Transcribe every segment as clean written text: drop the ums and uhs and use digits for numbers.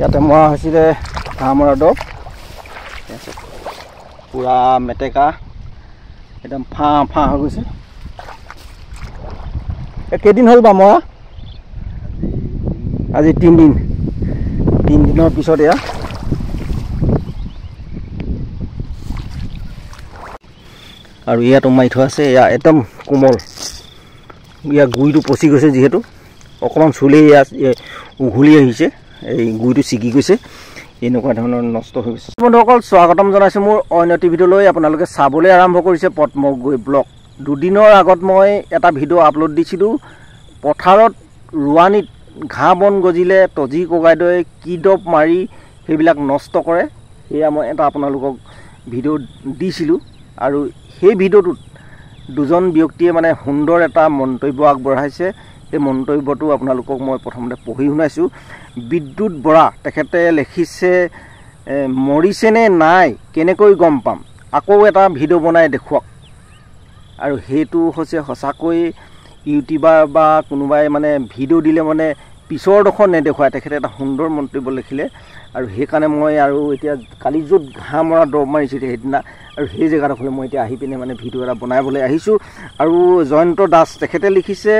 ইয়াতে মৰা হৈছিলে ঘাঁহ মৰা দৰৱ পুৰা মেটেকা একদম ফাঁ হৈ গৈছে কেইদিন হ'ল বা মৰা আজি 3 দিনৰ পিছত এয়া আৰু ইয়াতো মাৰি থোৱা আছে এয়া একদম কোমল ইয়াৰ গুৰিটো পচি গৈছে যিহেতু অকণমান চুলেই ইয়াত উঘলি আহিছে এই গুৰিটো ছিগি গৈছে এনেকুৱা ধৰণৰ নষ্ট হৈ গৈছে বন্ধুসকল স্বাগতম জনাইছোঁ মোৰ অন্য টি ভিডিঅ'লৈ আপোনালোকে চাবলৈ আৰম্ভ কৰিছে পদ্মগুৰি ব্লগ দুদিনৰ আগত মই এটা ভিডিঅ' আপলোড দিছিলোঁ পথাৰত ৰোৱানীত ঘাঁহ বন গজিলে তজি ককাইদেৱে কি দৰৱ মাৰি সেইবিলাক নষ্ট কৰে সেয়া মই এটা আপোনালোকক ভিডিঅ' দিছিলোঁ আৰু সেই ভিডিঅ'টোত দুজন ব্যক্তিয়ে মানে সুন্দৰ এটা মন্তব্য আগবঢ়াইছে এই মন্তব্যটো আপোনালোকক মই প্ৰথমতে পঢ়ি শুনাইছোঁ বিদ্যুৎ বৰা তেখেতে লিখিছে মৰিছেনে নাই কেনেকৈ গম পাম আকৌ এটা ভিডিঅ' বনাই দেখুৱাওক আৰু সেইটো হৈছে সঁচাকৈ ইউটিউবাৰ বা কোনোবাই মানে ভিডিঅ' দিলে মানে পিছৰ ডোখৰ নেদেখুৱায় তেখেতে এটা সুন্দৰ মন্তব্য লিখিলে আৰু সেইকাৰণে মই আৰু এতিয়া কালি য'ত ঘাঁহ মৰা দৰৱ মাৰিছিলোঁ সেইদিনা আৰু সেই জেগাডোখৰলৈ মই এতিয়া আহি পিনে মানে ভিডিঅ' এটা বনাবলৈ আহিছোঁ আৰু জয়ন্ত দাস তেখেতে লিখিছে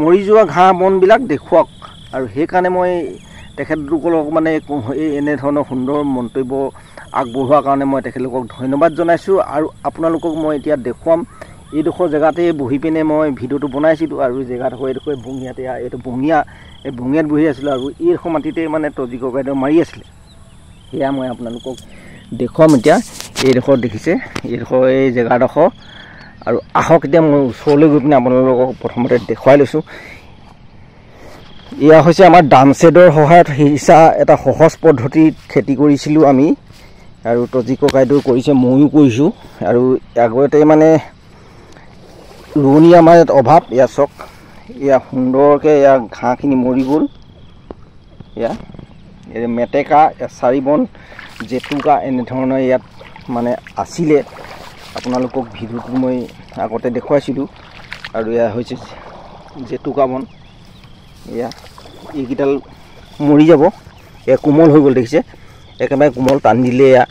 মৰি যোৱা ঘাঁহ বনবিলাক দেখুৱাওক আৰু সেইকাৰণে মই তেখেতলোকক মানে এনেধৰণৰ সুন্দৰ মন্তব্য আগবঢ়োৱাৰ কাৰণে মই তেখেতলোকক ধন্যবাদ জনাইছোঁ আৰু আপোনালোকক মই এতিয়া দেখুৱাম এইডোখৰ জেগাতে বহি পিনে মই ভিডিঅ'টো বনাইছিলোঁ আৰু জেগাডোখৰ এইডোখৰ বঙিয়াতে এইটো বঙিয়া এই বঙিয়াত বহি আছিলোঁ আৰু এইডোখৰ মাটিতে মানে তজি ককাইদেউ মাৰি আছিলে সেয়া মই আপোনালোকক দেখুৱাম এতিয়া এইডোখৰ দেখিছে এইডোখৰ এই জেগাডোখৰ আৰু আহক এতিয়া মই ওচৰলৈ গৈ পিনে আপোনালোকক প্ৰথমতে দেখুৱাই লৈছোঁ এয়া হৈছে আমাৰ ডামছেডৰ সহায়ত সিঁচা এটা সহজ পদ্ধতিত খেতি কৰিছিলোঁ আমি আৰু তজি ককাইদেউ কৰিছে ময়ো কৰিছোঁ আৰু আগতে মানে ৰোৱনী আমাৰ ইয়াত অভাৱ এয়া চাওক এয়া সুন্দৰকৈ এয়া ঘাঁহখিনি মৰি গ'ল এয়া মেটেকা এচাৰি বন জেতুকা এনেধৰণৰ ইয়াত মানে আছিলে আপোনালোকক ভিডিঅ'টো মই আগতে দেখুৱাইছিলোঁ আৰু এয়া হৈছে জেতুকা বন এয়া এইকেইডাল মৰি যাব এয়া কোমল হৈ গ'ল দেখিছে একেবাৰে কোমল টানি দিলে এয়া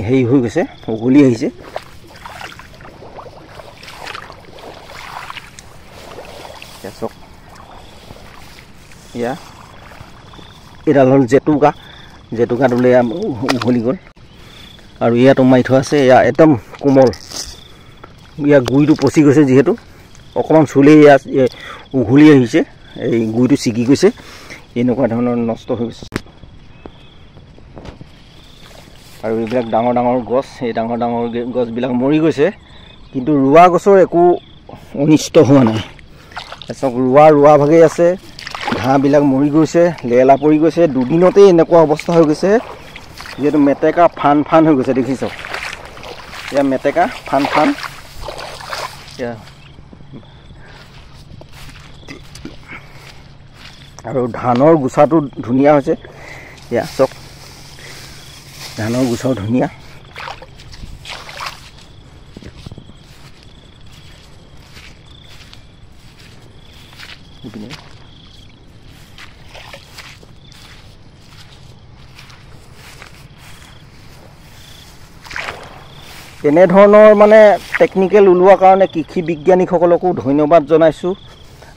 হেৰি হৈ গৈছে উঘলি আহিছে চাওক এয়া এইডাল হ'ল জেতুকাটো উঘলি গ'ল আৰু ইয়াতো মাৰি থোৱা আছে এয়া একদম কোমল ইয়াৰ গুৰিটো পচি গৈছে যিহেতু অকণমান চুলেই ইয়াত উঘলি আহিছে এই গুৰিটো ছিগি গৈছে এনেকুৱা ধৰণৰ নষ্ট হৈ গৈছে আৰু এইবিলাক ডাঙৰ গছ এই ডাঙৰ গছবিলাক মৰি গৈছে কিন্তু ৰোৱা গছৰ একো অনিষ্ট হোৱা নাই চাওক ৰোৱা ভাগেই আছে ঘাঁহবিলাক মৰি গৈছে লেলা পৰি গৈছে দুদিনতেই এনেকুৱা অৱস্থা হৈ গৈছে যিহেতু মেটেকা ফান হৈ গৈছে দেখিছ এয়া মেটেকা ফান এয়া আৰু ধানৰ গুচাটো ধুনীয়া হৈছে এয়া চাওক ধানৰ গুচাও ধুনীয়া এনেধৰণৰ মানে টেকনিকেল ওলোৱাৰ কাৰণে কৃষি বিজ্ঞানীসকলকো ধন্যবাদ জনাইছোঁ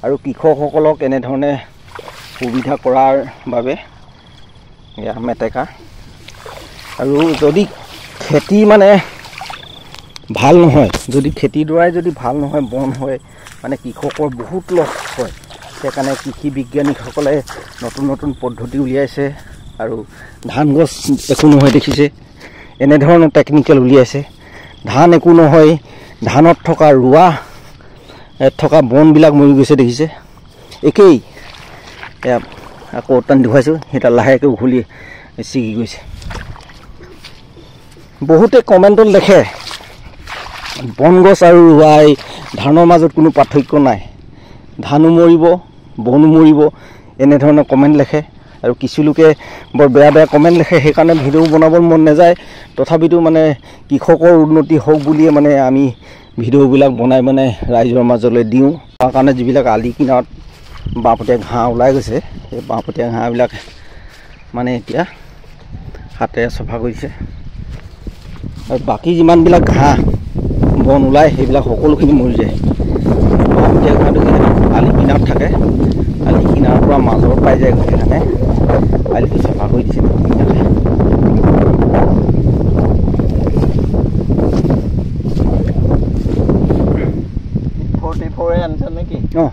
আৰু কৃষকসকলক এনেধৰণে সুবিধা কৰাৰ বাবে এয়া মেটেকা আৰু যদি খেতি মানে ভাল নহয় যদি খেতিডৰাই যদি ভাল নহয় বন হয় মানে কৃষকৰ বহুত লছ হয় সেইকাৰণে কৃষি বিজ্ঞানীসকলে নতুন পদ্ধতি উলিয়াইছে আৰু ধান গছ একো নহয় দেখিছে এনেধৰণৰ টেকনিকেল উলিয়াইছে ধান একো নহয় ধানত থকা ৰোৱা থকা বনবিলাক মৰি গৈছে দেখিছে একেই এয়া আকৌ টান দেখুৱাইছোঁ সেইটা লাহেকৈ উঘলি ছিগি গৈছে বহুতে কমেণ্টত লিখে বনগছ আৰু ৰোৱাই ধানৰ মাজত কোনো পাৰ্থক্য নাই ধানো মৰিব বনো মৰিব এনেধৰণৰ কমেণ্ট লিখে আৰু কিছু লোকে বৰ বেয়া কমেণ্ট লিখে সেইকাৰণে ভিডিঅ' বনাবৰ মন নাযায় তথাপিতো মানে কৃষকৰ উন্নতি হওক বুলিয়ে মানে আমি ভিডিঅ'বিলাক বনাই মানে ৰাইজৰ মাজলৈ দিওঁ তাৰ কাৰণে যিবিলাক আলি কিনাৰত বাঁহপতীয়া ঘাঁহ ওলাই গৈছে সেই বাঁহপতীয়া ঘাঁহবিলাক মানে এতিয়া হাতেৰে চফা কৰিছে আৰু বাকী যিমানবিলাক ঘাঁহ বন ওলায় সেইবিলাক সকলোখিনি মৰি যায় এতিয়া ঘাঁহটো আলি কিনাৰত থাকে আলি কিনাৰৰ পৰা মাজৰ পাই যায় সেইকাৰণে আলিটো চফা কৰি দিছে ধুনীয়াকৈ আনছা নেকি অঁ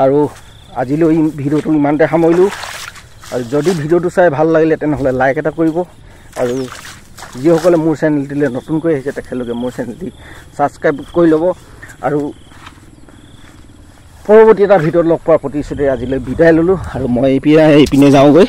আৰু আজিলৈ ভিডিঅ'টো ইমানতে সামৰিলোঁ আৰু যদি ভিডিঅ'টো চাই ভাল লাগিলে তেনেহ'লে লাইক এটা কৰিব আৰু যিসকলে মোৰ চেনেলটিলৈ নতুনকৈ আহিছে তেখেতলোকে মোৰ চেনেলটি ছাবস্ক্ৰাইব কৰি ল'ব আৰু পৰৱৰ্তী এটা ভিডিঅ'ত লগ পোৱাৰ প্ৰতিশ্ৰুতি আজিলৈ বিদায় ল'লোঁ আৰু মই এইপিনে যাওঁগৈ